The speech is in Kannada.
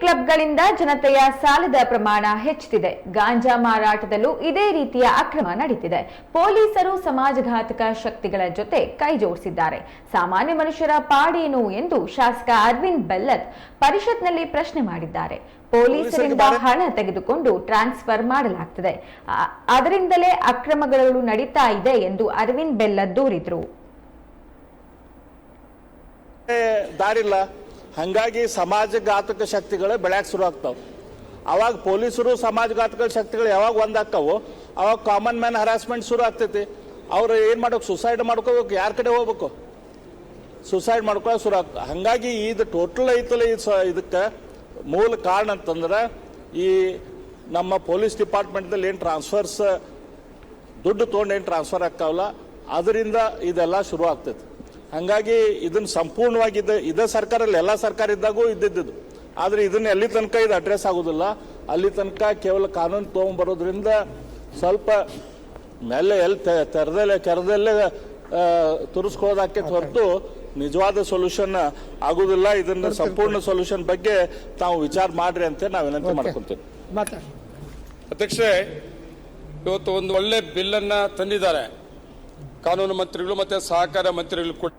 ಕ್ಲಬ್ಗಳಿಂದ ಜನತೆಯ ಸಾಲದ ಪ್ರಮಾಣ ಹೆಚ್ಚುತ್ತಿದೆ. ಗಾಂಜಾ ಮಾರಾಟದಲ್ಲೂ ಇದೇ ರೀತಿಯ ಅಕ್ರಮ ನಡೀತಿದೆ. ಪೊಲೀಸರು ಸಮಾಜಘಾತಕ ಶಕ್ತಿಗಳ ಜೊತೆ ಕೈ ಜೋಡಿಸಿದ್ದಾರೆ. ಸಾಮಾನ್ಯ ಮನುಷ್ಯರ ಪಾಡೇನು ಎಂದು ಶಾಸಕ ಅರವಿಂದ್ ಬೆಲ್ಲದ್ ಪರಿಷತ್ನಲ್ಲಿ ಪ್ರಶ್ನೆ ಮಾಡಿದ್ದಾರೆ. ಪೊಲೀಸರಿಂದ ಹಣ ತೆಗೆದುಕೊಂಡು ಟ್ರಾನ್ಸ್ಫರ್ ಮಾಡಲಾಗ್ತದೆ, ಅದರಿಂದಲೇ ಅಕ್ರಮಗಳು ನಡೀತಾ ಇದೆ ಎಂದು ಅರವಿಂದ್ ಬೆಲ್ಲದ್ ದೂರಿದ್ರು. ದಾರಿಲ್ಲ, ಹಂಗಾಗಿ ಸಮಾಜಘಾತಕ ಶಕ್ತಿಗಳು ಬೆಳ್ಯಾಕ ಶುರು ಆಗ್ತಾವ. ಅವಾಗ ಪೊಲೀಸರು ಸಮಾಜಘಾತಕ ಶಕ್ತಿಗಳು ಯಾವಾಗ ಒಂದಾಕ್ಕವು ಅವಾಗ ಕಾಮನ್ ಮ್ಯಾನ್ ಹರಾಸ್ಮೆಂಟ್ ಶುರು ಆಗ್ತೈತಿ. ಅವ್ರು ಏನ್ ಮಾಡ್ಬೇಕು, ಸುಸೈಡ್ ಮಾಡ್ಕೋಬೇಕು, ಯಾರ ಕಡೆ ಹೋಗ್ಬೇಕು, ಸುಸೈಡ್ ಮಾಡ್ಕೊಳ್ಳೋ ಶುರು ಆಗ್ತದೆ. ಹಂಗಾಗಿ ಇದು ಟೋಟಲ್ ಐತಲ್ಲ, ಇದಕ್ಕೆ ಮೂಲ ಕಾರಣ ಅಂತಂದ್ರೆ ಈ ನಮ್ಮ ಪೊಲೀಸ್ ಡಿಪಾರ್ಟ್ಮೆಂಟ್ದಲ್ಲಿ ಏನು ಟ್ರಾನ್ಸ್ಫರ್ಸ್ ದುಡ್ಡು ತೊಗೊಂಡು ಏನು ಟ್ರಾನ್ಸ್ಫರ್ ಆಗ್ತಾವಲ್ಲ, ಅದರಿಂದ ಇದೆಲ್ಲ ಶುರು ಆಗ್ತೈತಿ. ಹಂಗಾಗಿ ಇದನ್ನ ಸಂಪೂರ್ಣವಾಗಿ ಇದೇ ಸರ್ಕಾರಲ್ಲಿ ಎಲ್ಲ ಸರ್ಕಾರ ಇದ್ದಾಗೂ ಇದ್ದಿದ್ದು, ಆದ್ರೆ ಇದನ್ನ ಎಲ್ಲಿ ತನಕ ಇದು ಅಡ್ರೆಸ್ ಆಗೋದಿಲ್ಲ, ಅಲ್ಲಿ ತನಕ ಕೇವಲ ಕಾನೂನು ತೊಗೊಂಡ್ಬರೋದ್ರಿಂದ ಸ್ವಲ್ಪ ಮೇಲೆ ಎಲ್ಲಿ ಕೆರದಲ್ಲೇ ತುರಿಸ್ಕೊಳ್ಳೋದಕ್ಕೆ ಹೊರತು ನಿಜವಾದ ಸೊಲ್ಯೂಷನ್ ಆಗುದಿಲ್ಲ. ಇದನ್ನ ಸಂಪೂರ್ಣ ಸೊಲ್ಯೂಷನ್ ಬಗ್ಗೆ ತಾವು ವಿಚಾರ ಮಾಡ್ರಿ ಅಂತ ನಾವು ವಿನಂತಿ ಮಾಡ್ಕೊತೀವಿ. ಅಧ್ಯಕ್ಷರೇ, ಇವತ್ತು ಒಂದು ಒಳ್ಳೆ ಬಿಲ್ ಅನ್ನ ತಂದಿದ್ದಾರೆ ಕಾನೂನು ಮಂತ್ರಿಗಳು ಮತ್ತೆ ಸಹಕಾರ ಮಂತ್ರಿಗಳು ಕೂಡ.